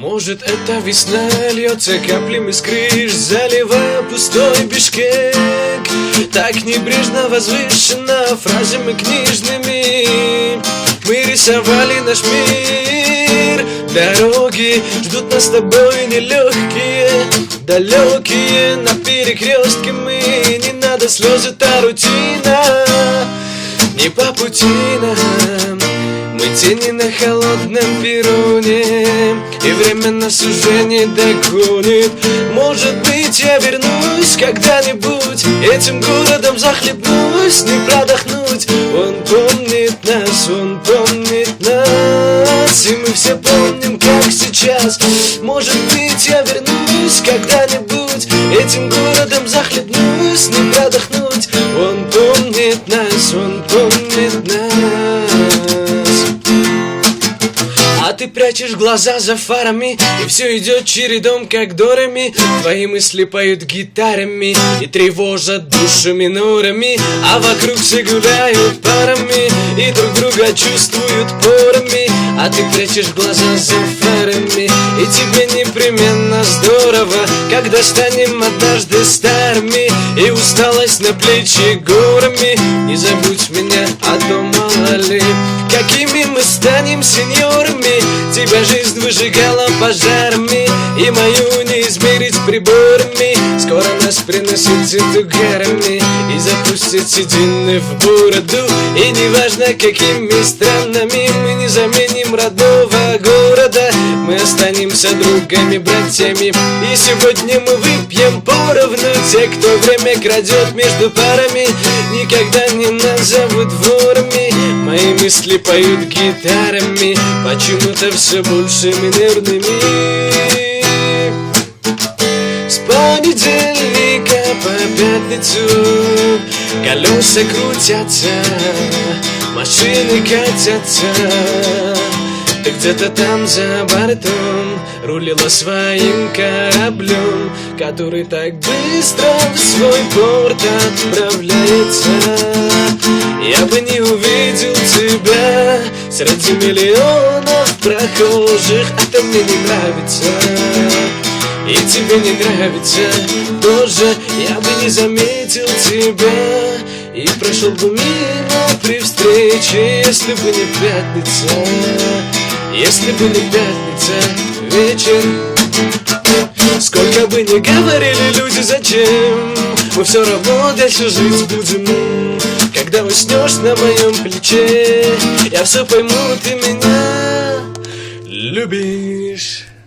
Может, это весна льется каплями с крыш, заливая пустой Бишкек. Так небрежно возвышена фразами книжными мы рисовали наш мир. Дороги ждут нас с тобой нелегкие, далекие, на перекрестке мы. Не надо слезы, та рутина, не по пути нам. Мы тени на холодном перроне, и время нас уже не догонит. Может быть, я вернусь когда-нибудь, этим городом захлебнусь, не продохнуть. Он помнит нас, он помнит нас, и мы все помним, как сейчас. Может быть, я вернусь когда-нибудь, этим городом захлебнусь, не продохнуть. Он помнит нас, он помнит нас. А ты прячешь глаза за фарами, и все идет чередом, как дорами. Твои мысли поют гитарами и тревожат душу минорами. А вокруг все гуляют парами и друг друга чувствуют порами. А ты прячешь глаза за фарами, и тебе непременно здорово, когда станем однажды старыми, и усталость на плечи горами. Не забудь меня, а то мало ли, какими мы станем сеньорами. Тебя жизнь выжигала пожарами, и мою не измерить приборами. Скоро нас приносит угарами и запустит седины в бороду. И неважно, какими странами мы не заменим родного города. Мы останемся другами, братьями, и сегодня мы выпьем поровну. Те, кто время крадет между парами, никогда не назовут ворами. Мои мысли поют гитарами, почему-то все больше минорными. С понедельника по пятницу колеса крутятся, машины катятся. Ты где-то там за бортом рулила своим кораблем, который так быстро в свой порт отправляется. Я бы не увидел тебя среди миллионов прохожих, а ты мне не нравится, и тебе не нравится тоже. Я бы не заметил тебя и прошел бы мимо при встрече, если бы не пятница, если бы не пятница вечер. Сколько бы ни говорили люди, зачем, мы все равно дальше жить будем. Когда уснешь на моем плече, я все пойму, ты меня любишь.